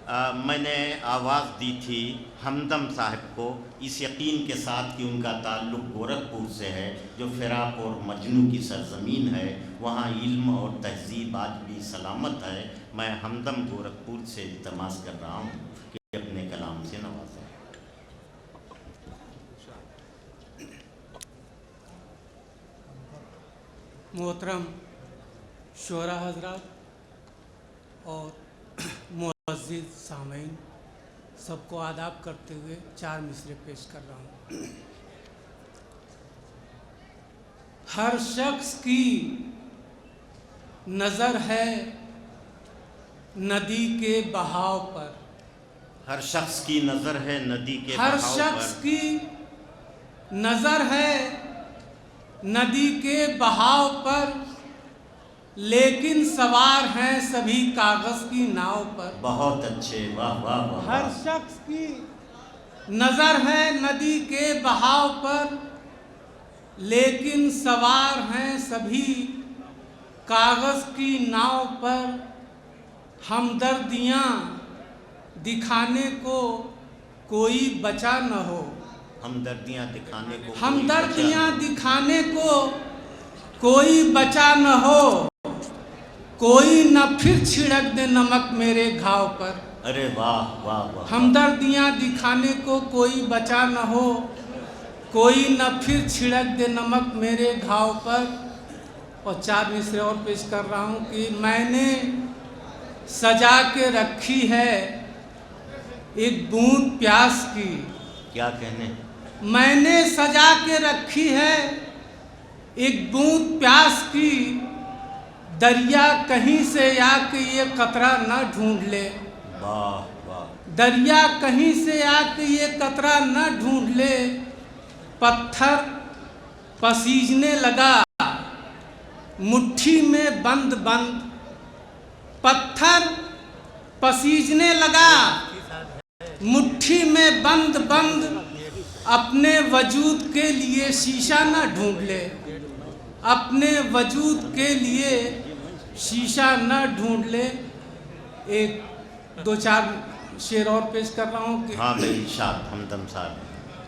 मैंने आवाज़ दी थी हमदम साहब को इस यकीन के साथ कि उनका ताल्लुक़ गोरखपुर से है, जो फ़िराक़ और मजनू की सरज़मीन है, वहाँ इल्म और तहज़ीब आज भी सलामत है। मैं हमदम गोरखपुर से इल्तमास कर रहा हूँ कि अपने कलाम से नवाजें। मोहतरम शोरा हज़रात और मुअज़्ज़िज़ सामीन, सबको आदाब करते हुए 4 मिसरे पेश कर रहा हूँ। हर शख्स की नज़र है नदी के बहाव पर। हर शख्स की नज़र है नदी के हर बहाव शख्स पर। की नज़र है नदी के बहाव पर, लेकिन सवार हैं सभी कागज़ की नाव पर। बहुत अच्छे, वाह वाह वाह। हर शख्स की नज़र है नदी के बहाव पर, लेकिन सवार हैं सभी कागज़ की नाव पर। हमदर्दियाँ दिखाने को कोई बचा न हो। हमदर्दियाँ दिखाने को हमदर्दियाँ दिखाने को कोई बचा न हो। कोई न फिर छिड़क दे नमक मेरे घाव पर। अरे वाह वाह वाह। हमदर्दियाँ दिखाने को कोई बचा न हो। कोई न फिर छिड़क दे नमक मेरे घाव पर। और 4 मिसरे और पेश कर रहा हूँ कि मैंने सजा के रखी है एक बूंद प्यास की। क्या कहने। मैंने सजा के रखी है एक बूंद प्यास की। दरिया कहीं से आके ये कतरा न ढूंढ ले। वाह वाह। दरिया कहीं से आके ये कतरा न ढूंढ ले। पत्थर पसीजने लगा मुट्ठी में बंद बंद। पत्थर पसीजने लगा मुट्ठी में बंद बंद। अपने वजूद के लिए शीशा न ढूंढ ले। अपने वजूद के लिए शीशा न ढूंढ ले। 1-2-4 शेर और पेश कर रहा हूँ कि हाँ भाई, इरशाद हमदम साहब।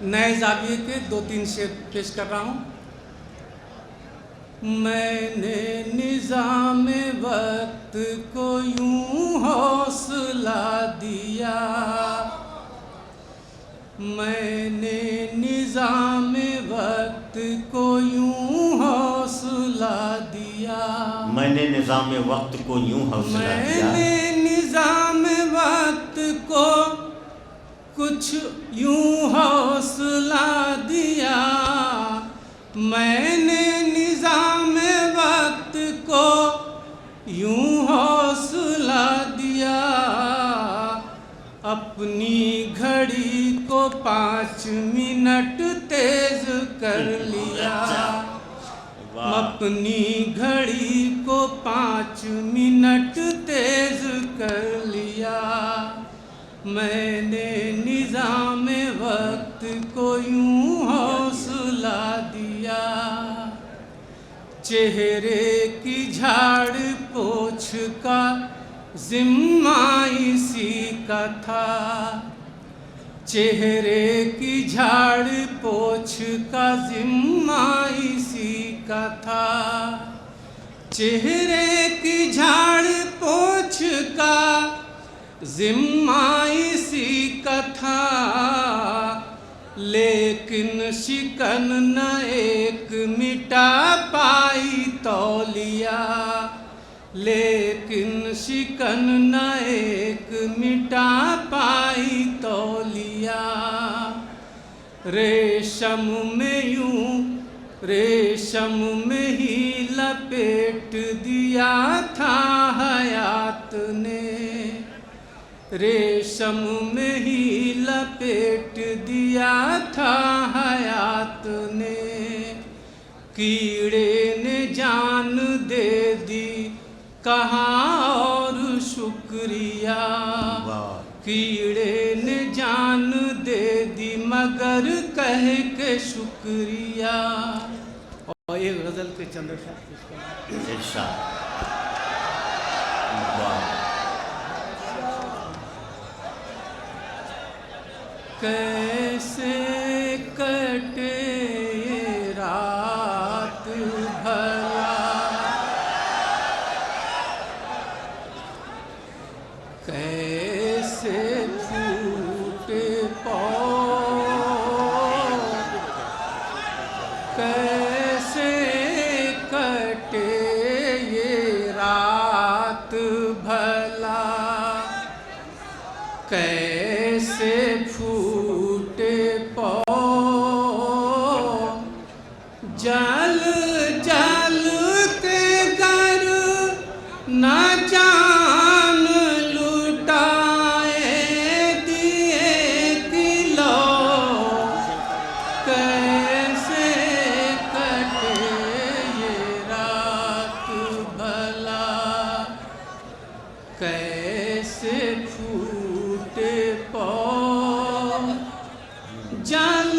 नए जाविये के 2-3 शेर पेश कर रहा हूँ। मैंने निज़ाम वक्त को यूं हौसला दिया। मैंने निज़ाम वक्त को यूं हौसला दिया। मैंने निज़ाम वक्त को यूं हौसला दिया। मैंने निज़ाम वक्त को कुछ यूं हौसला दिया। मैंने निज़ाम वक्त को यूं हौसला दिया। अपनी घड़ी को 5 मिनट तेज कर लिया। अपनी घड़ी को 5 मिनट तेज कर लिया। मैंने निज़ाम वक्त को यूं हौसला दिया। चेहरे की झाड़ पोछ का ज़िम्मा इसी का था। चेहरे की झाड़ पोछ का ज़िम्मा इसी का था। चेहरे की झाड़ पोछ का ज़िम्मा इसी का था। लेकिन शिकन न एक मिटा पाई तौलिया। लेकिन शिकन न एक मिटा पाई तौलिया। रेशम में यूं रेशम में ही लपेट दिया था हयात ने। रेशम में ही लपेट दिया था हयात ने। कीड़े ने जान दे दी कहाँ और शुक्रिया। कीड़े ने जान दे दी मगर कह के शुक्रिया। और एक गज़ल के चंद्र कैसे कटे रात भला, कैसे फूटे कैसे कटे ये रात भला, कैसे फूटे जल जल के गर न जान लुटाए दिए किलो, कैसे कटे ये रात भला, कैसे फूटे जल